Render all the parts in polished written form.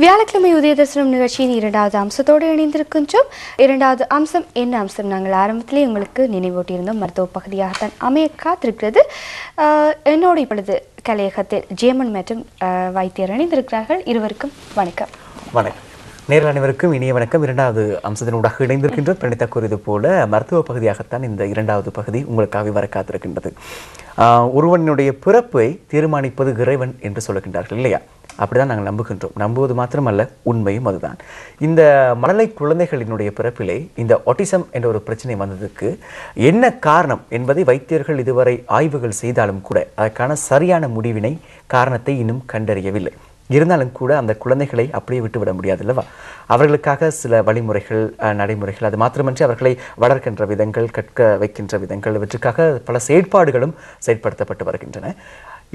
வியாழக்கிழமை உதய தரிசனம் நிகழ்ச்சியின் இரண்டாவது அம்சத்தோடு இணைந்திருக்கின்றோம். இரண்டாவது அம்சம் என்ன அம்சம்? நாங்கள் ஆரம்பத்திலே உங்களுக்கு நினைவூட்டியிருந்தோம். மருத்துவ பகுதியாகத்தான் அமைய காத்திருக்கிறது. என்னோடு இப்பொழுது கலையகத்தில் ஜேமன் மற்றும் வைத்தியர் இணைந்திருக்கிறார்கள். இருவருக்கும் வணக்கம். வணக்கம். நேரில் அனைவருக்கும் இனிய வணக்கம். இரண்டாவது அம்சத்தினூடாக இணைந்திருக்கின்ற பிரணீதா கூறியது போல மருத்துவ பகுதியாகத்தான் இந்த இரண்டாவது பகுதி உங்களுக்காக வர காத்திருக்கின்றது. ஒருவனுடைய பிறப்பை தீர்மானிப்பது இறைவன் என்று சொல்லுகின்றார்கள் இல்லையா? அப்படிதான் நாங்கள் நம்புகின்றோம். நம்புவது மாத்திரமல்ல, உண்மையும் அதுதான். இந்த மழலை குழந்தைகளினுடைய பிறப்பிலே இந்த ஆட்டிசம் என்ற ஒரு பிரச்சனை வந்ததுக்கு என்ன காரணம் என்பதை வைத்தியர்கள் இதுவரை ஆய்வுகள் செய்தாலும் கூட அதற்கான சரியான முடிவினை காரணத்தை இன்னும் கண்டறியவில்லை. இருந்தாலும் கூட அந்த குழந்தைகளை அப்படியே விட்டுவிட முடியாது அல்லவா? அவர்களுக்காக சில வழிமுறைகள், நடைமுறைகள், அது மாத்திரமன்றி அவர்களை வளர்க்கின்ற விதங்கள், கற்க வைக்கின்ற விதங்கள், இவற்றுக்காக பல செயற்பாடுகளும் செயற்படுத்தப்பட்டு வருகின்றன.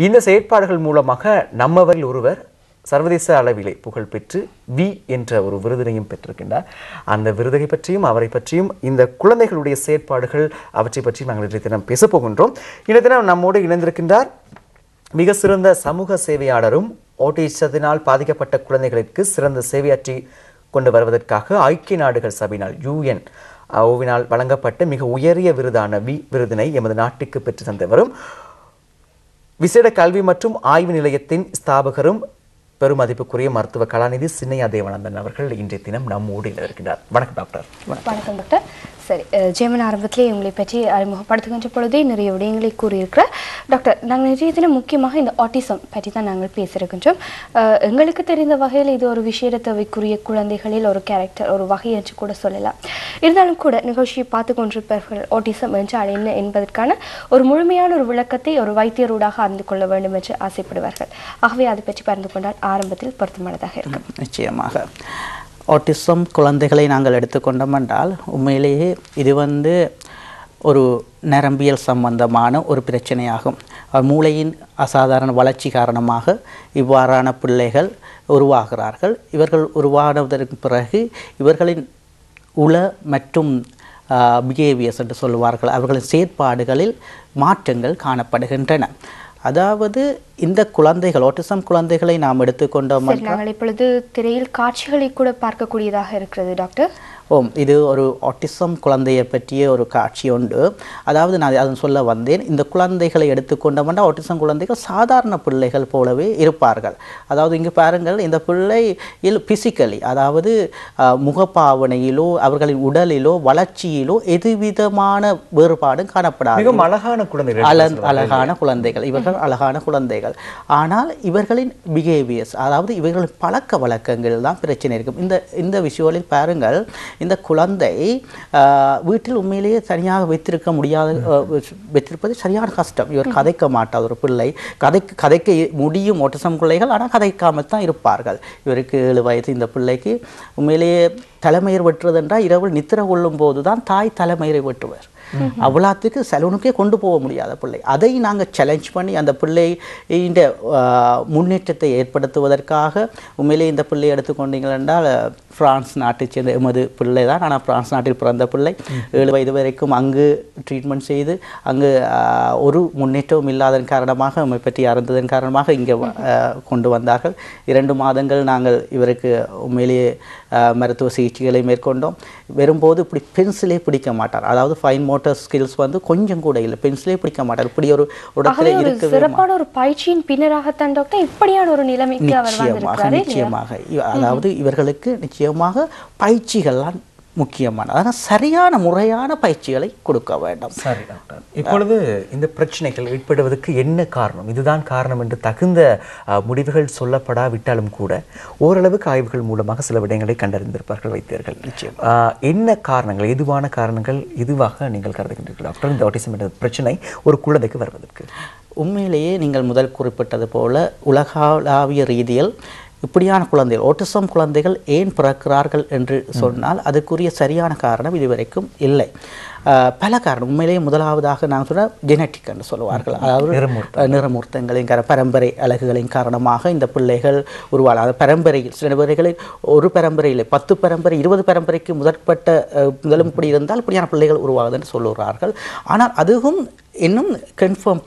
இந்த செயற்பாடுகள் மூலமாக நம்மவரில் ஒருவர் சர்வதேச அளவிலே புகழ்பெற்று வி என்ற ஒரு விருதினையும் பெற்றிருக்கின்றார். அந்த விருதை பற்றியும் அவரை பற்றியும் இந்த குழந்தைகளுடைய செயற்பாடுகள் அவற்றை பற்றியும் நாங்கள் இன்றைய தினம் பேசப்போகின்றோம். இன்றைய தினம் நம்மோடு இணைந்திருக்கின்றார் மிக சிறந்த சமூக சேவையாளரும் ஆட்டிசத்தினால் பாதிக்கப்பட்ட குழந்தைகளுக்கு சிறந்த சேவையாற்றி கொண்டு வருவதற்காக ஐக்கிய நாடுகள் சபையினால் யுஎன்ஓவினால் வழங்கப்பட்ட மிக உயரிய விருதான வி விருதினை எமது நாட்டுக்கு பெற்று தந்தவரும் விசேட கல்வி மற்றும் ஆய்வு நிலையத்தின் ஸ்தாபகரும் பெருமதிப்புக்குரிய மருத்துவ கலாநிதி சின்னையா தேவானந்தன் அவர்கள் இன்றைய தினம் நம்மோடு இருக்கின்றார். வணக்கம் டாக்டர். வணக்கம் டாக்டர். சரி, ஜேமன் ஆரம்பத்திலே உங்களை பற்றி அறிமுகப்படுத்துகின்ற பொழுதே நிறைய விடயங்களை கூறியிருக்கிறார் டாக்டர். நாங்கள் நிறைய தினம் முக்கியமாக இந்த ஆட்டிசம் பற்றி தான் நாங்கள் பேசியிருக்கின்றோம். எங்களுக்கு தெரிந்த வகையில் இது ஒரு விசேட தேவைக்குரிய குழந்தைகளில் ஒரு கேரக்டர், ஒரு வகை என்று கூட சொல்லலாம். இருந்தாலும் கூட நிகழ்ச்சியை பார்த்து கொண்டிருப்பவர்கள் ஆட்டிசம் என்றால் என்ன என்பதற்கான ஒரு முழுமையான ஒரு விளக்கத்தை ஒரு வைத்தியரோடாக அறிந்து கொள்ள வேண்டும் என்று ஆசைப்படுவார்கள். ஆகவே அதை பற்றி பகிர்ந்து கொண்டால் ஆரம்பத்தில் பொருத்தமானதாக இருக்கும். நிச்சயமாக ஆட்டிசம் குழந்தைகளை நாங்கள் எடுத்துக்கொண்டோம் என்றால் உண்மையிலேயே இது ஒரு நரம்பியல் சம்பந்தமான ஒரு பிரச்சனையாகும். மூளையின் அசாதாரண வளர்ச்சி காரணமாக இவ்வாறான பிள்ளைகள் உருவாகிறார்கள். இவர்கள் உருவானதற்கு பிறகு இவர்களின் உள மற்றும் பிஹேவியர்ஸ் என்று சொல்லுவார்கள், அவர்களின் செயற்பாடுகளில் மாற்றங்கள் காணப்படுகின்றன. அதாவது இந்த குழந்தைகள், ஆட்டிசம் குழந்தைகளை நாம் எடுத்துக்கொண்டோம். நாங்கள் இப்பொழுது திரையில் காட்சிகளை கூட பார்க்கக்கூடியதாக இருக்கிறது டாக்டர். இது ஒரு ஆட்டிசம் குழந்தையை பற்றிய ஒரு காட்சி உண்டு. அதாவது நான் அதை சொல்ல வந்தேன். இந்த குழந்தைகளை எடுத்துக்கொண்டோம்னா ஆட்டிசம் குழந்தைகள் சாதாரண பிள்ளைகள் போலவே இருப்பார்கள். அதாவது இங்கு பாருங்கள், இந்த பிள்ளை பிசிக்கலி, அதாவது முகப்பாவனையிலோ அவர்களின் உடலிலோ வளர்ச்சியிலோ எதுவிதமான வேறுபாடும் காணப்படாது. அழகான குழந்தைகள், அழகான குழந்தைகள், இவர்கள் அழகான குழந்தைகள். ஆனால் இவர்களின் பிஹேவியர்ஸ், அதாவது இவர்களின் பழக்க வழக்கங்கள் தான் பிரச்சனை இருக்கும். இந்த விஷயங்களில் பாருங்கள், இந்த குழந்தை வீட்டில் உண்மையிலேயே தனியாக வைத்திருப்பது சரியான கஷ்டம். இவர் கதைக்க மாட்டார். ஒரு பிள்ளை கதைக்க முடியும் ஆட்டிசம் பிள்ளைகள், ஆனால் கதைக்காமல் தான் இருப்பார்கள். இவருக்கு 7 வயது. இந்த பிள்ளைக்கு உண்மையிலேயே தலைமயிர் வெட்டுறது என்றால் இரவு நித்திர கொள்ளும் போது தான் தாய் தலைமயிரை வெட்டுவார். அவ்வளோத்துக்கு சலூனுக்கே கொண்டு போக முடியாத பிள்ளை. அதை நாங்கள் சேலஞ்ச் பண்ணி அந்த பிள்ளையின் முன்னேற்றத்தை ஏற்படுத்துவதற்காக உண்மையிலே இந்த பிள்ளை எடுத்துக்கொண்டீங்கள் என்றால் பிரான்ஸ் நாட்டை சேர்ந்த எமது பிள்ளை தான். ஆனால் பிரான்ஸ் நாட்டில் பிறந்த பிள்ளை 7 வயது வரைக்கும் அங்கு ட்ரீட்மெண்ட் செய்து அங்கு ஒரு முன்னேற்றமும் இல்லாதன் காரணமாக நம்மை பற்றி அறிந்ததன் காரணமாக இங்கே கொண்டு வந்தார்கள். 2 மாதங்கள் நாங்கள் இவருக்கு உண்மையிலேயே மருத்துவ சிகிச்சைகளை மேற்கொண்டோம். வரும்போது இப்படி பென்சிலே பிடிக்க மாட்டார். அதாவது ஃபைன் மோட்டார் ஸ்கில்ஸ் கொஞ்சம் கூட இல்லை. பென்சிலே பிடிக்க மாட்டார். இப்படி ஒரு இடத்துல இருக்க சிறப்பான ஒரு பயிற்சியின் பின்னராகத்தான் டாக்டர் இப்படியான ஒரு நிலைமைக்கு அவர் வந்திருக்கிறார். நிச்சயமாக அதாவது இவர்களுக்கு நிச்சயமாக பயிற்சிகள்லாம் முக்கியமான, அதனால் சரியான முறையான பயிற்சிகளை கொடுக்க வேண்டும். சரி டாக்டர், இப்பொழுது இந்த பிரச்சனைகள் ஏற்படுவதற்கு என்ன காரணம், இதுதான் காரணம் என்று தகுந்த முடிவுகள் சொல்லப்படாவிட்டாலும் கூட ஓரளவுக்கு ஆய்வுகள் மூலமாக சில விடயங்களை கண்டறிந்திருப்பார்கள் வைத்தியர்கள். நிச்சயம் என்ன காரணங்கள், எதுவான காரணங்கள் இதுவாக நீங்கள் கருதுகின்றீர்கள் டாக்டர் இந்த ஆட்டிசம் என்ற பிரச்சனை ஒரு குழந்தைக்கு வருவதற்கு? உண்மையிலேயே நீங்கள் முதல் குறிப்பிட்டது போல உலகளாவிய ரீதியில் இப்படியான குழந்தைகள், ஆட்டிசம் குழந்தைகள் ஏன் பிறக்கிறார்கள் என்று சொன்னால் அதுக்குரிய சரியான காரணம் இதுவரைக்கும் இல்லை. பல காரணம். உண்மையிலேயே முதலாவதாக நான் சொல்ற ஜெனட்டிக் என்று சொல்லுவார்கள். அதாவது நிறமூர்த்தங்களின் பரம்பரை அழகுகளின் காரணமாக இந்த பிள்ளைகள் உருவாக பரம்பரையில் சில பேர்களில் ஒரு பரம்பரையில் 10 பரம்பரை 20 பரம்பரைக்கு முதலும் இப்படி இருந்தால் இப்படியான பிள்ளைகள் உருவாகுது என்று சொல்லுகிறார்கள். ஆனால் அதுவும் இன்னும் கன்ஃபார்ம்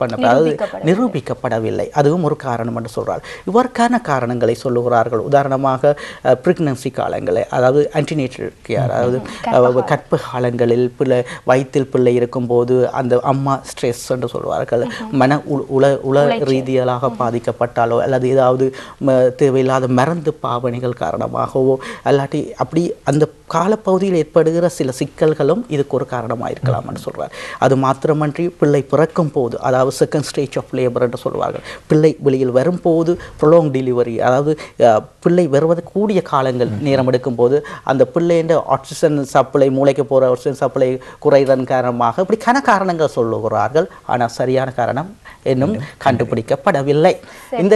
நிரூபிக்கப்படவில்லை. அதுவும் ஒரு காரணம் என்று சொல்கிறார். இவ்வாறுக்கான காரணங்களை சொல்லுகிறார்கள். உதாரணமாக பிரெக்னன்சி காலங்களில், அதாவது ஆன்டினேட்டல் கேர், அதாவது கற்ப காலங்களில் வயிற்றில் பிள்ளை இருக்கும்போது அந்த அம்மா ஸ்ட்ரெஸ் என்று சொல்வார்கள். மன உள ரீதியாக பாதிக்கப்பட்டாலோ அல்லது ஏதாவது தேவையில்லாத மருந்து பாவனைகள் காரணமாகவோ அல்லாட்டி அப்படி அந்த காலப்பகுதியில் ஏற்படுகிற சில சிக்கல்களும் இதுக்கு ஒரு காரணமாக இருக்கலாம் என்று சொல்கிறார். அது மாத்திரமன்றி பிள்ளை பிறக்கும் போது, அதாவது செகண்ட் ஸ்டேஜ் ஆஃப் லேபர் என்று சொல்வார்கள், பிள்ளை வெளியில் வரும்போது ப்ரொலாங் டெலிவரி, அதாவது பிள்ளை வருவது கூடிய காலங்கள் நேரம் எடுக்கும் போது அந்த பிள்ளையின் ஆக்சிஜன் சப்ளை, மூளைக்கு போகிற ஆக்சிஜன் சப்ளை குறைதன் காரணமாக இப்படி காரணங்கள் சொல்லுகிறார்கள். ஆனால் சரியான காரணம் இன்னும் கண்டுபிடிக்கப்படவில்லை. இந்த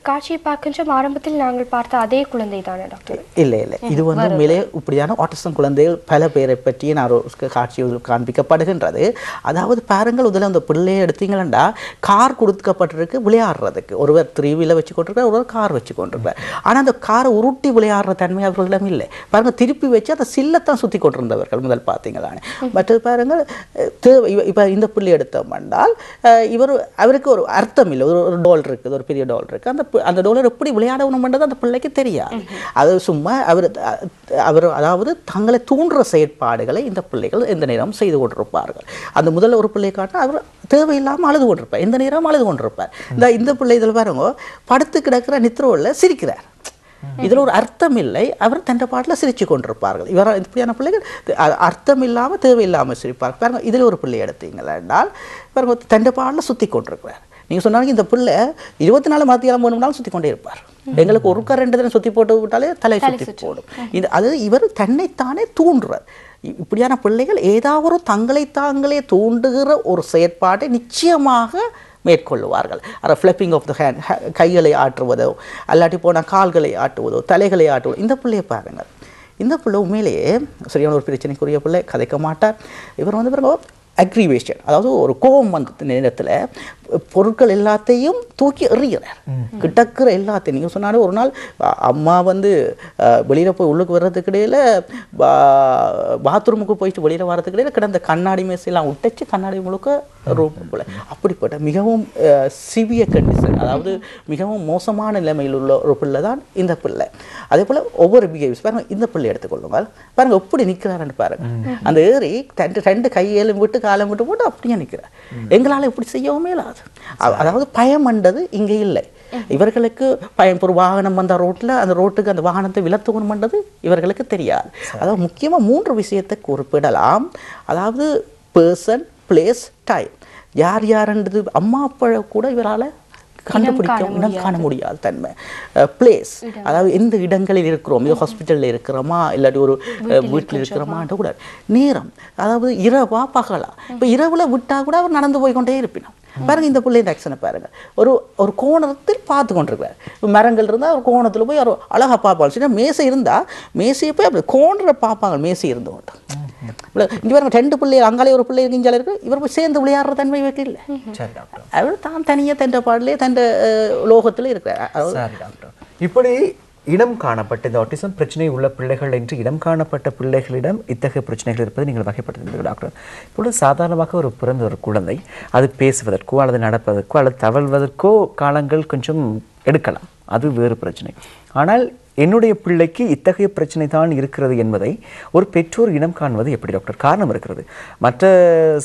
காட்சியை பார்க்கின்ற ஆரம்பத்தில் நாங்கள் பார்த்த அதே குழந்தை தானே டாக்டர்? இல்லை, இது உண்மையிலே இப்படியான ஆட்டிசம் குழந்தைகள் பல பேரை பற்றி நான் காட்சியில் காண்பிக்கப்படுகின்றது. அதாவது பாருங்கள், முதல்ல அந்த பிள்ளையை எடுத்தீங்களா கார் கொடுக்கப்பட்டிருக்கு விளையாடுறதுக்கு. ஒருவர் 3 வீலர் வச்சு கொண்டிருக்கார், ஒருவர் கார் வச்சு கொண்டிருக்கார். ஆனால் அந்த காரை உருட்டி விளையாடுற தன்மை அவர்களிடம் இல்லை. பாருங்க, திருப்பி வச்சு அந்த சில்லத்தான் சுற்றி கொண்டிருந்தவர்கள் முதல் பார்த்தீங்களானே. மற்றது பாருங்கள், இப்போ இந்த பிள்ளை எடுத்தோம் என்றால் அவருக்கு ஒரு அர்த்தம் இல்லை. ஒரு டோல் இருக்குது, ஒரு பெரிய டோல் இருக்குது. அந்த டோலர் எப்படி விளையாடணும்ன்றது அந்த பிள்ளைக்கு தெரியாது. அது சும்மா அவர் அதாவது தங்களை தூண்டுற செயற்பாடுகளை இந்த பிள்ளைகள் எந்த நேரம் செய்து கொண்டிருப்பார்கள். அந்த முதல்ல ஒரு பிள்ளை காட்ட அவர் தேவையில்லாமல் அழுது கொண்டிருப்பார், எந்த நேரம் அழுது கொண்டிருப்பார். இந்த பிள்ளை இதில் பாருங்க, படுத்து கிடக்கிற நித்ரோவில் சிரிக்கிறார். இதில் ஒரு அர்த்தம் இல்லை, அவர் தன் பாட்டில் சிரித்து கொண்டிருப்பார்கள். இப்படியான பிள்ளைகள் அர்த்தம் இல்லாமல் தேவையில்லாமல் சிரிப்பார். பாருங்க, இதில் ஒரு பிள்ளை எடுத்தீங்களா என்றால் பாருங்க, தன் பாட்டில் சுற்றி கொண்டிருக்கிறார். நீங்கள் சொன்னாங்க இந்த பிள்ளை 24 மத்தியாலம் 3 நாள் சுற்றி கொண்டே இருப்பார். எங்களுக்கு ஒரு 2 தினம் சுற்றி போட்டு விட்டாலே தலை சுற்றி போடும். அது இவர் தன்னைத்தானே தூண்டுறார். இப்படியான பிள்ளைகள் ஏதாவது ஒரு தங்களை தாங்களே தூண்டுகிற ஒரு செயற்பாட்டை நிச்சயமாக மேற்கொள்ளுவார்கள். ஃப்ளப்பிங் ஆஃப் த ஹேண்ட், கைகளை ஆட்டுவதோ அல்லாட்டி போனால் கால்களை ஆட்டுவதோ தலைகளை ஆட்டுவதோ. இந்த பிள்ளையை பாருங்கள், இந்த பிள்ளை உண்மையிலேயே சரியான ஒரு பிரச்சனைக்குரிய பிள்ளை, கதைக்க மாட்டார். இவர் பிறகு அக்ரிவேஷன், அதாவது ஒரு கோபம் வந்த நேரத்தில் பொருட்கள் எல்லாத்தையும் தூக்கி எறிகிறார். கிட்டக்கிற எல்லாத்தையும். நீங்கள் சொன்னாலும் ஒரு நாள் அம்மா வெளியில் போய் உள்ளுக்கு வர்றதுக்கு இடையில் பாத்ரூமுக்கு போயிட்டு வெளியில் வர்றதுக்கு இடையில் கிடந்த கண்ணாடி மேசையெல்லாம் விட்டச்சு கண்ணாடி முழுக்க ரூமுக்குள்ள. அப்படிப்பட்ட மிகவும் சிவிய கண்டிஷன், அதாவது மிகவும் மோசமான நிலைமையில் உள்ள ஒரு பிள்ளை தான் இந்த பிள்ளை. அதே போல் ஒவ்வொரு பிஹேவியர்ஸ் பாருங்கள். இந்த பிள்ளை எடுத்துக்கொள்ளுங்கள், பாருங்கள் எப்படி நிற்கிறாருன்னு பாருங்கள். அந்த ஏறி 2 கையேலும் விட்டு காலம் விட்டு போட்டு அப்படியே நிற்கிறார். எங்களால் இப்படி செய்யவுமே இல்லாது. அதாவது பயம்ன்றது இங்கே இல்லை. இவர்களுக்கு பயம். ஒரு வாகனம் வந்த ரோட்டில் அந்த ரோட்டுக்கு அந்த வாகனத்தை விலத்துக்கணும்ன்றது இவர்களுக்கு தெரியாது. அதாவது முக்கியமாக 3 விஷயத்தை குறிப்பிடலாம். அதாவது பர்சன், பிளேஸ், டைம். யாருன்றது அம்மா அப்பா கூட இவரால் இனம் காண முடியாது தன்மை. பிளேஸ், அதாவது எந்த இடங்களில் இருக்கிறோம், இது ஹாஸ்பிட்டலில் இருக்கிறோமா இல்லாட்டி ஒரு வீட்டில் இருக்கிறோமான்ற கூட. நேரம், அதாவது இரவா பகலா. இப்போ இரவில் விட்டால் கூட அவர் நடந்து போய் கொண்டே இருப்பினோம். பாருங்கள், இந்த பிள்ளை ஆக்ஷனை பாருங்கள். ஒரு கோணத்தில் பார்த்து கொண்டிருக்கிறார். மரங்கள் இருந்தால் ஒரு கோணத்தில் போய் அவர் அழகாக பார்ப்பாங்க. சின்ன மேசை இருந்தால் மேசையை போய் அப்படி கோணரை பார்ப்பாங்க. மேசை இருந்து கொண்டு இங்கே பாருங்க, 2 பிள்ளை அங்காலே ஒரு பிள்ளை இஞ்சால இருக்கு. இவர் போய் சேர்ந்து விளையாடுற தன்மை வைக்க இல்லை. அவர் தான் தனியாக தன் பாடலே தன் லோகத்தில் இருக்கிறார். இப்படி இடம் காணப்பட்ட இந்த ஆட்டிசம் பிரச்சனை உள்ள பிள்ளைகள் என்று இடம் காணப்பட்ட பிள்ளைகளிடம் இத்தகைய பிரச்சனைகள் இருப்பதை நீங்கள் வகைப்படுத்துகிறீர்கள் டாக்டர். இப்பொழுது சாதாரணமாக ஒரு பிறந்த ஒரு குழந்தை அது பேசுவதற்கோ அல்லது நடப்பதற்கோ அல்லது தவழ்வதற்கோ காலங்கள் கொஞ்சம் எடுக்கலாம், அது வேறு பிரச்சனை. ஆனால் என்னுடைய பிள்ளைக்கு இத்தகைய பிரச்சனை தான் இருக்கிறது என்பதை ஒரு பெற்றோர் இனம் காண்பது எப்படி டாக்டர்? காரணம் இருக்கிறது. மற்ற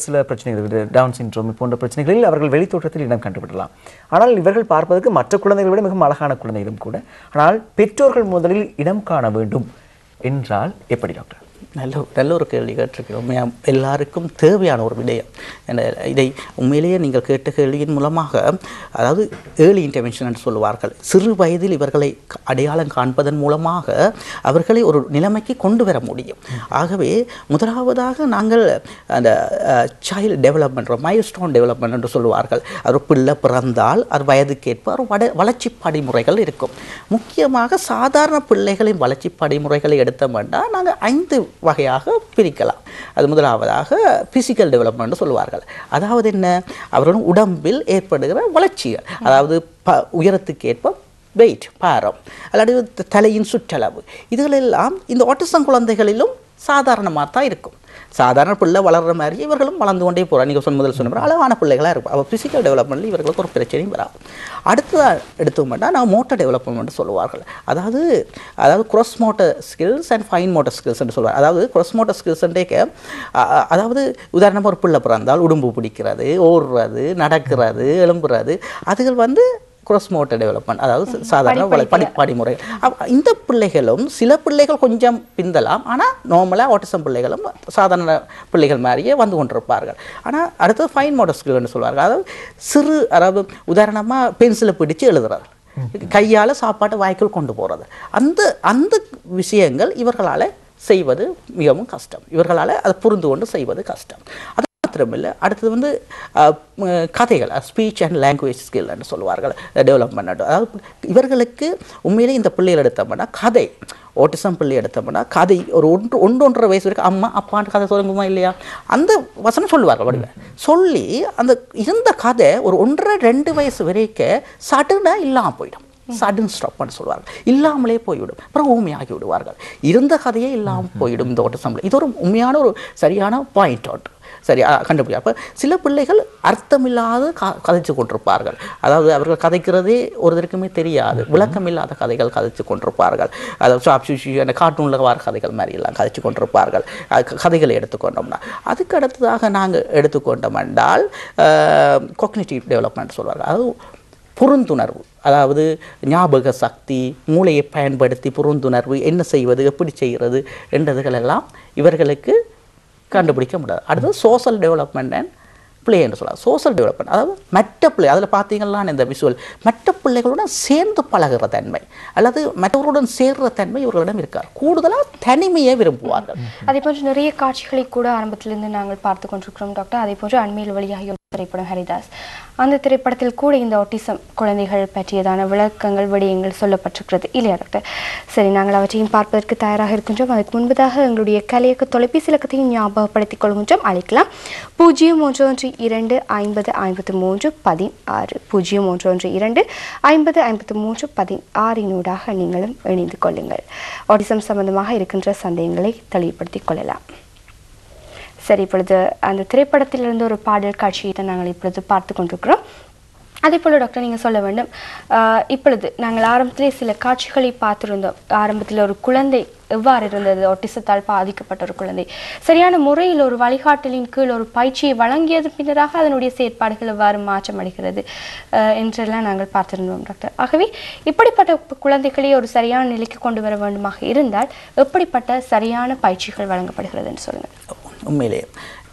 சில பிரச்சனைகள், டவுன் சிண்ட்ரோம் போன்ற பிரச்சனைகளில் அவர்கள் வெளித்தோற்றத்தில் இனம் கண்டுவிடலாம். ஆனால் இவர்கள் பார்ப்பதற்கு மற்ற குழந்தைகளை விட மிகவும் அழகான குழந்தைகளும் கூட. ஆனால் பெற்றோர்கள் முதலில் இனம் காண வேண்டும் என்றால் எப்படி டாக்டர்? நல்ல ஒரு கேள்வி கேட்டிருக்கிறோம். எல்லாருக்கும் தேவையான ஒரு விடயம். இதை உண்மையிலேயே நீங்கள் கேட்ட கேள்வியின் மூலமாக, அதாவது ஏர்லி இன்டர்வென்ஷன் என்று சொல்லுவார்கள். சிறு வயதில் இவர்களை அடையாளம் காண்பதன் மூலமாக அவர்களை ஒரு நிலைமைக்கு கொண்டு வர முடியும். ஆகவே முதலாவதாக நாங்கள் அந்த சைல்டு டெவலப்மெண்ட், மைல்ஸ்டோன் டெவலப்மெண்ட் என்று சொல்லுவார்கள். ஒரு பிள்ளை பிறந்தால் அது வயதுக்கேற்ப ஒரு வளர்ச்சி படிமுறைகள் இருக்கும். முக்கியமாக சாதாரண பிள்ளைகளின் வளர்ச்சி படிமுறைகளை எடுத்தோம்னா நாங்கள் 5 வகையாக பிரிக்கலாம். அது முதலாவதாக பிசிக்கல் டெவலப்மெண்ட் சொல்லுவார்கள். அதாவது என்ன, அவர்களும் உடம்பில் ஏற்படுகிற வளர்ச்சிகள், அதாவது உயரத்துக்கு ஏற்ப வெயிட், பாரம் அல்லது தலையின் சுற்றளவு, இதுகளெல்லாம் இந்த ஆட்டிசம் குழந்தைகளிலும் சாதாரணமாக தான் இருக்கும். சாதாரண பிள்ளை வளர்கிற மாதிரி இவர்களும் வளர்ந்து கொண்டே போகிறார். நீங்கள் முதல் சொன்ன மாதிரி அழகான பிள்ளைகளாக இருக்கும். அப்போ ஃபிசிக்கல் டெவலப்மெண்ட்டில் இவர்களுக்கு ஒரு பிரச்சனையும் வராது. அடுத்ததாக எடுத்தோம்னா நான் மோட்டர் டெவலப்மெண்ட் சொல்லுவார்கள். அதாவது cross motor skills and fine motor skills என்று சொல்வார். அதாவது க்ராஸ் மோட்டர் ஸ்கில்ஸ்ன்றேக்க அதாவது உதாரணமாக ஒரு பிள்ளை பிறந்தால் உடம்பு பிடிக்கிறது, ஓடுறது, நடக்கிறது, எழும்புறது, அதுகள் க்ராஸ் மோட்டர் டெவலப்மெண்ட், அதாவது சாதாரண படிமுறை. இந்த பிள்ளைகளும் சில பிள்ளைகள் கொஞ்சம் பிந்தலாம், ஆனால் நார்மலாக ஆட்டிசம் பிள்ளைகளும் சாதாரண பிள்ளைகள் மாதிரியே வந்து கொண்டிருப்பார்கள். ஆனால் அடுத்தது ஃபைன் மோட்டர் ஸ்கில்னு சொல்வார்கள். அதாவது உதாரணமாக பென்சிலை பிடிச்சு எழுதுறது, கையால் சாப்பாட்டை வாய்க்குள் கொண்டு போகிறது, அந்த விஷயங்கள் இவர்களால் செய்வது மிகவும் கஷ்டம். இவர்களால் அதை புரிந்து கொண்டு செய்வது கஷ்டம். அது மாத்திரமில்லை, அடுத்தது கதைகள், ஸ்பீச் அண்ட் லாங்குவேஜ் ஸ்கில் என்று சொல்லுவார்கள் டெவலப்மெண்ட். அதாவது இவர்களுக்கு உண்மையிலே இந்த பிள்ளைகள் எடுத்தோம்னா கதை, ஆட்டிசம் பிள்ளை எடுத்தோம்னா கதை ஒரு ஒன்றரை வயசு வரைக்கும் அம்மா அப்பான்னு கதை சொல்லுமா இல்லையா, அந்த வசனம் சொல்லுவார்கள் வடிவ சொல்லி அந்த இருந்த கதை ஒரு 1.5-2 வயசு வரைக்கும் சடனாக இல்லாமல் போயிடும். சடன் ஸ்டாப்னு சொல்லுவார்கள். இல்லாமலே போய்விடும். அப்புறம் ஊமையாகி விடுவார்கள். இருந்த கதையே இல்லாமல் போயிடும் இந்த ஆட்டிசம். இது ஒரு உண்மையான ஒரு சரியான பாயிண்ட் அவுட். சரி, கண்டுபிடிக்கும். அப்போ சில பிள்ளைகள் அர்த்தமில்லாத கதைச்சு கொண்டிருப்பார்கள். அதாவது அவர்கள் கதைக்கிறதே ஒருத்தருக்குமே தெரியாது, விளக்கமில்லாத கதைகள் கதைச்சு கொண்டிருப்பார்கள். அதாவது சாப்ஷூஷி அந்த கார்ட்டூனில் வர கதைகள் மாதிரி எல்லாம் கதைச்சு கொண்டிருப்பார்கள். கதைகளை எடுத்துக்கொண்டோம்னா அதுக்கு அடுத்ததாக நாங்கள் எடுத்துக்கொண்டோம் என்றால் காக்னிட்டிவ் டெவலப்மெண்ட் சொல்வார்கள். அதாவது புரிந்துணர்வு, அதாவது ஞாபக சக்தி, மூளையை பயன்படுத்தி புரிந்துணர்வு, என்ன செய்வது, எப்படி செய்கிறது என்றதுகள் எல்லாம் இவர்களுக்கு கண்டுபிடிக்க முடியாது. அடுத்தது சோஷியல் டெவலப்மெண்ட் அண்ட் பிளே என்று சொல்லலாம். சோஷியல் டெவலப்மெண்ட் அதாவது மற்ற பிள்ளை, அதில் பார்த்தீங்கன்னா இந்த விஷுவல் மற்ற பிள்ளைகளுடன் சேர்ந்து பழகிற தன்மை அல்லது மற்றவர்களுடன் சேர்கிற தன்மை இவர்களிடம் இருக்காது. கூடுதலாக தனிமையை விரும்புவார்கள். அதே போன்று நிறைய காட்சிகளை கூட ஆரம்பத்திலிருந்து நாங்கள் பார்த்து கொண்டிருக்கிறோம் டாக்டர். அதே போன்று அண்மையில் வெளியாகிய திரைப்படம் ஹரிதாஸ், அந்த திரைப்படத்தில் கூட இந்த ஆட்டிசம் குழந்தைகள் பற்றியதான விளக்கங்கள், விடயங்கள் சொல்லப்பட்டிருக்கிறது இல்லையா டாக்டர்? சரி, நாங்கள் அவற்றையும் பார்ப்பதற்கு தயாராக இருக்கின்றோம். அதுக்கு முன்பதாக எங்களுடைய கலையக தொலைபேசி இலக்கத்தையும் ஞாபகப்படுத்திக் கொள்கின்றோம். அழைக்கலாம் 0112505316 0112505316 நீங்களும் இணைந்து கொள்ளுங்கள். ஆட்டிசம் சம்பந்தமாக இருக்கின்ற சந்தேகங்களை தெளிவுபடுத்திக் கொள்ளலாம். சரி, இப்பொழுது அந்த திரைப்படத்திலிருந்து ஒரு பாடல் காட்சியை தான் நாங்கள் இப்பொழுது பார்த்து கொண்டிருக்கிறோம். அதே போல் டாக்டர், நீங்கள் சொல்ல வேண்டும், இப்பொழுது நாங்கள் ஆரம்பத்திலே சில காட்சிகளை பார்த்துருந்தோம். ஆரம்பத்தில் ஒரு குழந்தை எவ்வாறு இருந்தது, ஆட்டிசத்தால் பாதிக்கப்பட்ட ஒரு குழந்தை சரியான முறையில் ஒரு வழிகாட்டலின் கீழ் ஒரு பயிற்சியை வழங்கியது பின்னராக அதனுடைய செயற்பாடுகள் எவ்வாறு மாற்றமடைகிறது என்றெல்லாம் நாங்கள் பார்த்திருந்தோம் டாக்டர். ஆகவே இப்படிப்பட்ட குழந்தைகளை ஒரு சரியான நிலைக்கு கொண்டு வர வேண்டுமாக இருந்தால் எப்படிப்பட்ட சரியான பயிற்சிகள் வழங்கப்படுகிறது என்று சொல்லுங்கள். உண்மையிலே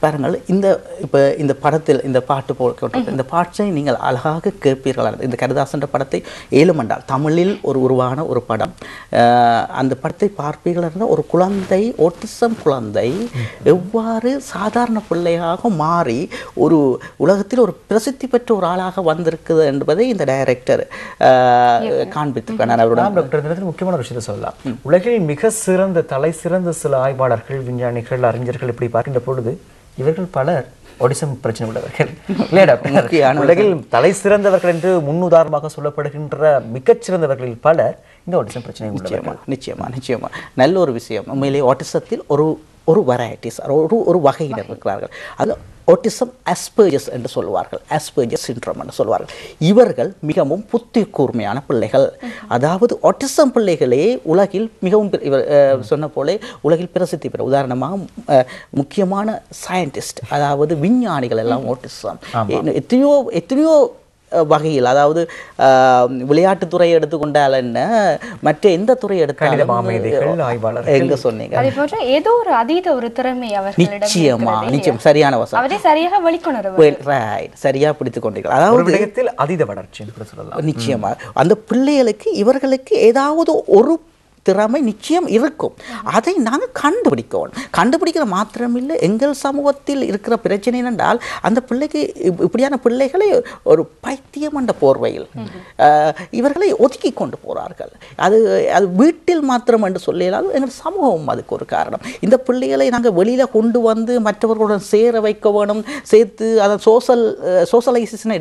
பாருங்கள், இந்த படத்தில் இந்த பாட்டு போட்டு இந்த பாட்டை நீங்கள் அழகாக கேட்பீர்கள். இந்த கரிதாசன் படத்தை ஏழுமண்டால் தமிழில் உருவான ஒரு படம். அந்த படத்தை பார்ப்பீர்கள் இருந்தால் ஒரு குழந்தை, ஆட்டிசம் குழந்தை எவ்வாறு சாதாரண பிள்ளையாக மாறி ஒரு உலகத்தில் ஒரு பிரசித்தி பெற்ற ஒரு ஆளாக வந்திருக்குது என்பதை இந்த டைரக்டர் காண்பித்திருக்கிறார். முக்கியமான விஷயத்தை சொல்லலாம். உலகில் மிக சிறந்த தலை சிறந்த சில ஆய்வாளர்கள், விஞ்ஞானிகள், அறிஞர்கள் இப்படி பார்க்கின்ற பொழுது இவர்கள் பலர் ஆட்டிசம் பிரச்சனை உள்ளவர்கள். உலகில் தலை சிறந்தவர்கள் என்று முன்னுதாரணமாக சொல்லப்படுகின்ற மிகச்சிறந்தவர்களில் பலர் இந்த ஆட்டிசம் பிரச்சனை உள்ளவர்கள். நிச்சயமா நல்ல ஒரு விஷயம். உண்மையிலே ஆட்டிசத்தில் ஒரு வெரைட்டிஸ், ஒரு வகையினர் இருக்கிறார்கள். அது ஆட்டிசம் ஆஸ்பெர்ஜஸ் என்று சொல்லுவார்கள், ஆஸ்பெர்ஜஸ் சிண்ட்ரோம் என்று சொல்வார்கள். இவர்கள் மிகவும் புத்தி கூர்மையான பிள்ளைகள். அதாவது ஆட்டிசம் பிள்ளைகளே உலகில் மிகவும் சொன்ன போல உலகில் பிரசித்தி பெற, உதாரணமாக முக்கியமான சயின்டிஸ்ட், அதாவது விஞ்ஞானிகள் எல்லாம் ஆட்டிசம் எத்தனையோ வகையில், அதாவது விளையாட்டுத்துறையை எடுத்துக்கொண்டால் என்ன, மற்ற எந்த துறை எடுத்தாலும் எங்க சொன்னீங்க, ஏதோ ஒரு அதீத ஒரு திறமை நிச்சயம் சரியான வசனம், அவரை சரியாக வெளிக்கொணர சரியா பிடித்துக் கொண்டீர்கள். அதாவது அதீத வளர்ச்சி சொல்லலாம். நிச்சயமா அந்த பிள்ளைகளுக்கு இவர்களுக்கு ஏதாவது ஒரு திறமை நிச்சயம் இருக்கும். அதை நாங்கள் கண்டுபிடிக்கிற மாத்திரமில்லை, எங்கள் சமூகத்தில் இருக்கிற பிரச்சனை என்றால் அந்த பிள்ளைக்கு இப்படியான பிள்ளைகளை ஒரு பைத்தியம் என்ற போர்வையில் இவர்களை ஒதுக்கி கொண்டு போகிறார்கள். அது வீட்டில் மாத்திரம் என்று சொல்லலாம், எங்கள் சமூகம் அதுக்கு ஒரு காரணம். இந்த பிள்ளைகளை நாங்கள் வெளியில் கொண்டு வந்து மற்றவர்களுடன் சேர வைக்க வேணும், சேர்த்து அதை சோஷலைசேஷனை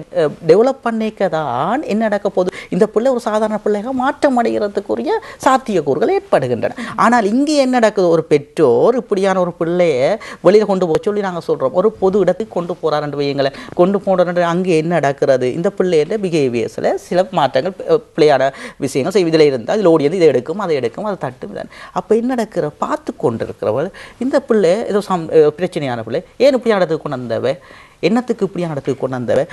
டெவலப் பண்ணிக்க தான் என்ன நடக்க போகுது, இந்த பிள்ளை ஒரு சாதாரண பிள்ளைக மாற்றம் அடைகிறதுக்குரிய சாத்தியக்கூறுகள் ஏற்படுகின்றன. ஆனால் இங்கே என்ன நடக்குது, ஒரு பெற்றோர் இப்படியான ஒரு பிள்ளையை வெளியில் கொண்டு போக சொல்லி நாங்கள் சொல்கிறோம், ஒரு பொது இடத்துக்கு கொண்டு போகிறாருன்னு வையுங்களை, கொண்டு போகிற அங்கே என்ன நடக்கிறது, இந்த பிள்ளையோட பிஹேவியர்ஸில் சில மாற்றங்கள் பிள்ளையான விஷயங்கள் இதில் இருந்தால் இதில் ஓடியது இதை எடுக்கும் அதை தட்டும். அப்போ என்ன நடக்கிற பார்த்து கொண்டு இருக்கிறவள் இந்த பிள்ளை ஏதோ பிரச்சனையான பிள்ளை ஏன் இப்படியான இடத்துக்கு கொண்டு வந்தவ, என்னத்துக்கு இப்படியான இடத்துக்கு கொண்டு வந்தவ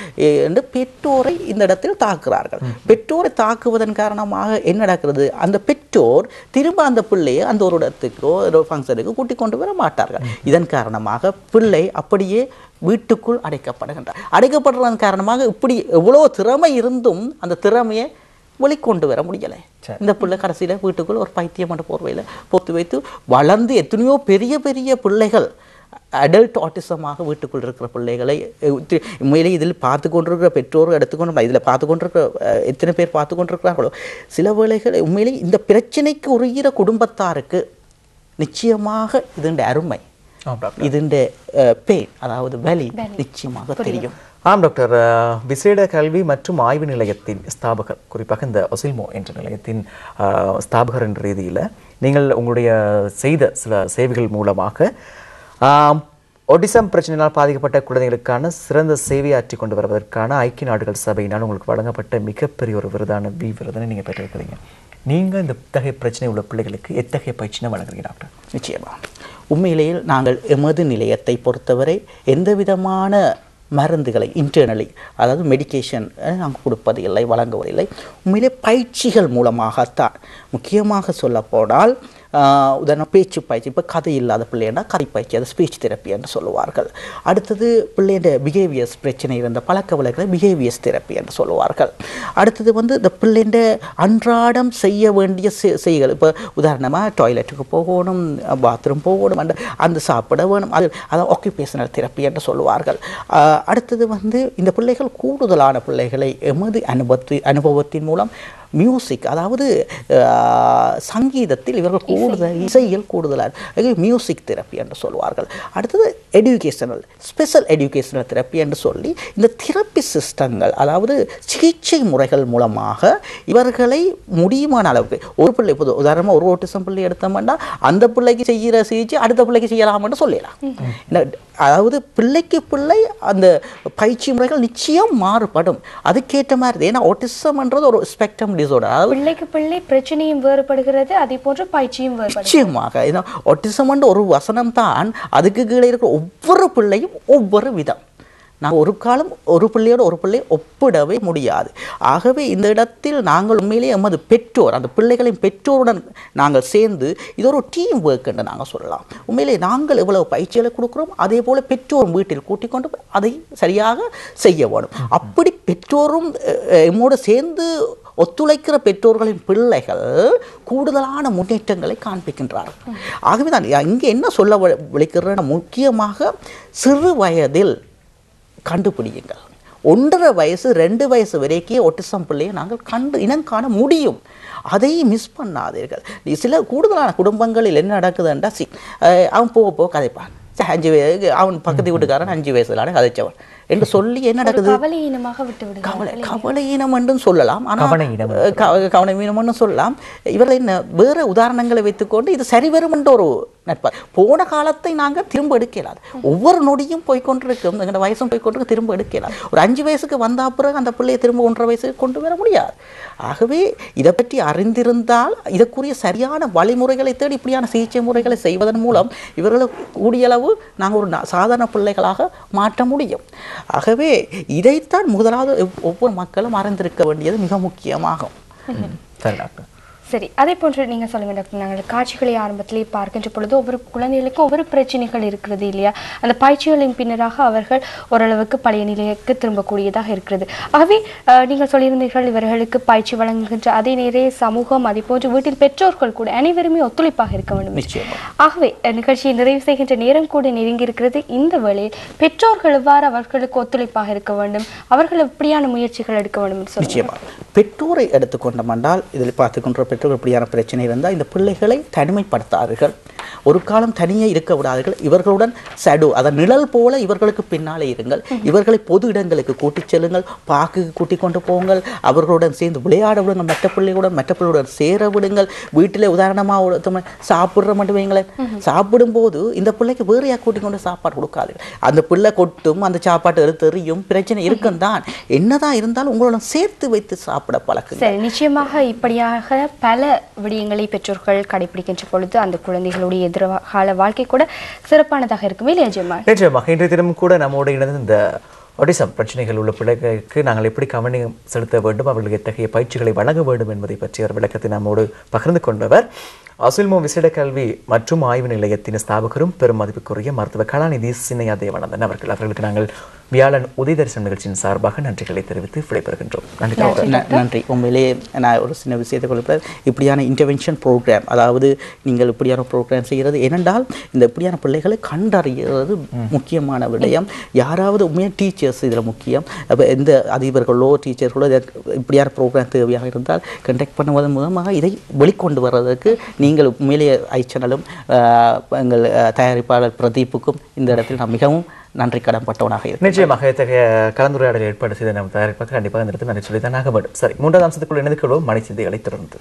என்று பெற்றோரை இந்த இடத்தில் தாக்குகிறார்கள். பெற்றோரை தாக்குவதன் காரணமாக என்ன நடக்கிறது, அந்த பெற்றோர் திரும்ப அந்த பிள்ளையை அந்த ஒரு இடத்துக்கோ ஒரு ஃபங்க்ஷனுக்கு கூட்டிக் கொண்டு வர மாட்டார்கள். இதன் காரணமாக பிள்ளை அப்படியே வீட்டுக்குள் அடைக்கப்படுறதன் காரணமாக இப்படி எவ்வளோ திறமை இருந்தும் அந்த திறமையை வெளிக்கொண்டு வர முடியலை. இந்த பிள்ளை கடைசியில் வீட்டுக்குள் ஒரு பைத்தியமான போர்வையில் பொத்து வைத்து வளர்ந்து எத்தனையோ பெரிய பெரிய பிள்ளைகள் அடல்ட் ஆட்டிசமாக வீட்டுக்குள் இருக்கிற பிள்ளைகளை உண்மையிலே இதில் பார்த்து கொண்டிருக்கிற பெற்றோர்கள் எடுத்துக்கொண்டு இதில் பார்த்து கொண்டிருக்கிற எத்தனை பேர் பார்த்து கொண்டிருக்கிறார்களோ, சில வேளைகள் உண்மையிலே இந்த பிரச்சனைக்கு உருகிற குடும்பத்தாருக்கு நிச்சயமாக இதனுடைய அருமை, இதனுடைய பெயின், அதாவது வலி நிச்சயமாக தெரியும். ஆம் டாக்டர், விசேட கல்வி மற்றும் ஆய்வு நிலையத்தின் ஸ்தாபகர், குறிப்பாக இந்த ஒசில்மோ என்ற நிலையத்தின் ஸ்தாபகர் என்ற ரீதியில் நீங்கள் உங்களுடைய செய்த சில சேவைகள் மூலமாக ஒடிசம் பிரச்சனையினால் பாதிக்கப்பட்ட குழந்தைகளுக்கான சிறந்த சேவையாற்றி கொண்டு வருவதற்கான ஐக்கிய நாடுகள் சபையினால் உங்களுக்கு வழங்கப்பட்ட மிகப்பெரிய ஒரு விருதான விருதனை நீங்கள் பெற்றிருக்கிறீங்க. நீங்கள் இந்த இத்தகைய பிரச்சனை உள்ள பிள்ளைகளுக்கு எத்தகைய பயிற்சினை வழங்குறீங்க டாக்டர்? நிச்சயமாக உண்மையிலேயே நாங்கள் எமது நிலையத்தை பொறுத்தவரை எந்த விதமான மருந்துகளை இன்டர்னலி, அதாவது மெடிக்கேஷன் நாங்கள் கொடுப்பதில்லை, வழங்குவதில்லை. உண்மையிலே பயிற்சிகள் மூலமாகத்தான். முக்கியமாக சொல்லப்போனால் உதாரணம் பேச்சு பயிற்சி, இப்போ கதை இல்லாத பிள்ளைன்னா கதை பயிற்சி, அது ஸ்பீச் தெரப்பி என்று சொல்லுவார்கள். அடுத்தது பிள்ளையோட பிஹேவியர்ஸ் பிரச்சனை இருந்த பழக்க வழக்கங்களை பிஹேவியர்ஸ் தெரப்பி என்று சொல்லுவார்கள். அடுத்தது இந்த பிள்ளைண்ட அன்றாடம் செய்ய வேண்டிய செய்கள், இப்போ உதாரணமாக டாய்லெட்டுக்கு போகணும், பாத்ரூம் போகணும், அந்த சாப்பிட வேணும், அதை ஆக்குபேஷனல் தெரப்பி என்று சொல்லுவார்கள். அடுத்தது இந்த பிள்ளைகள் கூடுதலான பிள்ளைகளை எமது அனுபவத்தின் மூலம் மியூசிக், அதாவது சங்கீதத்தில் இவர்கள் கூடுதல் இசையில் கூடுதலாக மியூசிக் தெரப்பி என்று சொல்வார்கள். அடுத்தது எஜுகேஷனல், ஸ்பெஷல் எஜுகேஷனல் தெரப்பி என்று சொல்லி இந்த தெரப்பி சிஸ்டங்கள், அதாவது சிகிச்சை முறைகள் மூலமாக இவர்களை முடியுமான அளவுக்கு ஒரு பிள்ளை, இப்போது உதாரணமாக ஒரு ஆட்டிசம் பிள்ளை எடுத்தோம்னா அந்த பிள்ளைக்கு செய்கிற சிகிச்சை அடுத்த பிள்ளைக்கு செய்யலாம் என்று சொல்லலாம். அதாவது பிள்ளைக்கு பிள்ளை அந்த பயிற்சி முறைகள் நிச்சயம் மாறுபடும், அதுக்கேற்ற மாதிரி. ஏன்னா ஆட்டிசம் என்றது ஒரு ஸ்பெக்ட்ரம் டிசார்டர், அதாவது பிள்ளைக்கு பிள்ளை பிரச்சனையும் வேறுபடுகிறது, அதே போன்ற பயிற்சியும் நிச்சயமாக. ஆட்டிசம் என்ற ஒரு வசனம் தான், அதுக்கு கீழே இருக்கிற ஒவ்வொரு பிள்ளையும் ஒவ்வொரு விதம். நான் ஒரு காலம் ஒரு பிள்ளையோட ஒரு பிள்ளை ஒப்பிடவே முடியாது. ஆகவே இந்த இடத்தில் நாங்கள் உண்மையிலேயே எமது பெற்றோர், அந்த பிள்ளைகளின் பெற்றோருடன் நாங்கள் சேர்ந்து இது ஒரு டீம் ஒர்க் என்று நாங்கள் சொல்லலாம். உண்மையிலே நாங்கள் எவ்வளவு பயிற்சிகளை கொடுக்குறோம், அதே போல் பெற்றோர் வீட்டில் கூட்டிக் கொண்டு அதை சரியாக செய்ய வேணும். அப்படி பெற்றோரும் எம்மோடு சேர்ந்து ஒத்துழைக்கிற பெற்றோர்களின் பிள்ளைகள் கூடுதலான முன்னேற்றங்களை காண்பிக்கின்றார்கள். ஆகவே தான் இங்கே என்ன சொல்ல விளைக்கிறேன்னா, முக்கியமாக சிறு வயதில் கண்டுபிடியுங்கள். 1.5 வயசு 2 வயசு வரைக்கும் ஒட்டிசம் பிள்ளையை நாங்கள் இனம் காண முடியும். அதை மிஸ் பண்ணாதீர்கள். சில கூடுதலான குடும்பங்களில் என்ன நடக்குதுன்றா, அவன் போக கதைப்பான், 5 வயசு அவன் பக்கத்து வீட்டுக்காரன் 5 வயசுலான கதைச்சவன் என்று சொல்லி என்ன நடக்குது, கவலையினம் என்றும் சொல்லலாம், கவனமீனம் என்று சொல்லலாம். இவர்கள் என்ன வேறு உதாரணங்களை வைத்துக்கொண்டு இது சரிவரும் என்ற ஒரு நட்பா. போன காலத்தை நாங்கள் திரும்ப எடுக்கலாது. ஒவ்வொரு நொடியும் போய்கொண்டிருக்கும், எங்களோட வயசும் போய்கொண்டு திரும்ப எடுக்கலாம். ஒரு 5 வயசுக்கு வந்த பிறகு அந்த பிள்ளையை திரும்ப 1.5 வயசுக்கு கொண்டு வர முடியாது. ஆகவே இதை பற்றி அறிந்திருந்தால் இதற்குரிய சரியான வழிமுறைகளை தேடி இப்படியான சிகிச்சை முறைகளை செய்வதன் மூலம் இவர்களை கூடியளவு நாங்கள் ஒரு சாதாரண பிள்ளைகளாக மாற்ற முடியும். ஆகவே இதைத்தான் முதலாவது ஒவ்வொரு மக்களும் அறிந்திருக்க வேண்டியது மிக முக்கியமாகும். சரி டாக்டர், சரி, அதே போன்று நீங்க சொல்லுங்க டாக்டர், நாங்கள் காட்சிகளை ஆரம்பத்திலேயே பார்க்கின்ற பொழுது ஒவ்வொரு குழந்தைகளுக்கும் ஒவ்வொரு பிரச்சனைகள் இருக்கிறது இல்லையா? அந்த பயிற்சிகளின் பின்னராக அவர்கள் ஓரளவுக்கு பழைய நிலைக்கு திரும்பக்கூடியதாக இருக்கிறது. ஆகவே நீங்கள் சொல்லியிருந்தீர்கள் இவர்களுக்கு பயிற்சி வழங்குகின்ற அதே நேரே சமூகம், அதே போன்று வீட்டில் பெற்றோர்கள் கூட அனைவருமே ஒத்துழைப்பாக இருக்க வேண்டும். ஆகவே நிகழ்ச்சியை நிறைவு செய்கின்ற நேரம் கூட நெருங்கி இருக்கிறது. இந்த வேளையில் பெற்றோர்கள் எவ்வாறு அவர்களுக்கு ஒத்துழைப்பாக இருக்க வேண்டும், அவர்கள் எப்படியான முயற்சிகள் எடுக்க வேண்டும் என்று நிச்சயமா பெற்றோரை எடுத்துக்கொண்டோம் என்றால் இதில் பார்த்துக்கொண்ட பெற்றோர் இப்படியான பிரச்சனை இருந்தால் இந்த பிள்ளைகளை தனிமைப்படுத்தார்கள், ஒரு காலம் தனியே இருக்க விடாதீர்கள். இவர்களுடன் சடு அதன் நிழல் போல இவர்களுக்கு பின்னாலே இருங்கள். இவர்களை பொது இடங்களுக்கு கூட்டிச் செல்லுங்கள், பார்க்குக்கு கூட்டிக் கொண்டு போங்கள், அவர்களுடன் சேர்ந்து விளையாட விடுங்கள், மற்ற பிள்ளைகளுடன் சேர விடுங்கள். வீட்டிலே உதாரணமாக சாப்பிட்ற மட்டும் வைங்களேன், சாப்பிடும்போது இந்த பிள்ளைக்கு வேறையா கூட்டிக் கொண்டு சாப்பாடு கொடுக்காது. அந்த பிள்ளை கொட்டும், அந்த சாப்பாட்டு எடுத்தெறியும், பிரச்சனை இருக்கும் தான். என்னதான் இருந்தாலும் உங்களுடன் சேர்த்து வைத்து சாப்பிட பழக்கம். சரி, நிச்சயமாக இப்படியாக பல விடயங்களை பெற்றோர்கள் கடைபிடிக்கின்ற பொழுது அந்த குழந்தைகளுடைய எதிர்கால வாழ்க்கை கூட சிறப்பானதாக இருக்கும் இல்லையா ஜெமால்? நிச்சயமாக இன்றைய தினமும் கூட நம்மோடு இணைந்து இந்த ஆட்டிசம் பிரச்சனைகள் உள்ள பிள்ளைகளுக்கு நாங்கள் எப்படி கவனம் செலுத்த வேண்டும், அவர்களுக்கு எத்தகைய பயிற்சிகளை வழங்க வேண்டும் என்பதை பற்றிய ஒரு விளக்கத்தை நம்மோடு பகிர்ந்து கொண்டவர் அசில்மோ விசேட கல்வி மற்றும் ஆய்வு நிலையத்தின் ஸ்தாபகரும் பெரும் மதிப்புக்குரிய மருத்துவ கலாநிதி சின்னையா தேவானந்தன் அவர்களுக்கு நாங்கள் வியாழன் உதய தரிசனம் நிகழ்ச்சியின் சார்பாக நன்றிகளை தெரிவித்து விடைபெறுகின்றோம். நன்றி. உண்மையிலேயே நான் ஒரு சின்ன விஷயத்தை கொடுப்பேன். இப்படியான இன்டர்வென்ஷன் ப்ரோக்ராம், அதாவது நீங்கள் இப்படியான ப்ரோக்ராம் செய்கிறது ஏனென்றால் இந்த இப்படியான பிள்ளைகளை கண்டறிகிறது முக்கியமான விடயம். யாராவது உண்மையாக டீச்சர்ஸ் இதில் முக்கியம். அப்போ எந்த அதிபர்களோ டீச்சர்களோ இப்படியான ப்ரோக்ராம் தேவையாக இருந்தால் கண்டக்ட் பண்ணுவதன் மூலமாக இதை வெளிக்கொண்டு வர்றதுக்கு நீங்கள் உண்மையிலேயே ஐச்சனலும் எங்கள் தயாரிப்பாளர் பிரதீப்புக்கும் இந்த இடத்தில் நான் மிகவும் நன்றி கடன்பட்டவனாக இருக்கிறேன். நிச்சயமாக இத்தகைய கலந்துரையாடல் ஏற்பாடு செய்த நம்ம தயாரிப்பாக கண்டிப்பாக இந்த இடத்தில் நன்றி சொல்லித்தான் ஆக வேண்டும். சரி, மூன்றாவது அம்சத்துக்குள் இணைந்து கொள்வோம் மணி செய்திகளை தொடர்ந்து.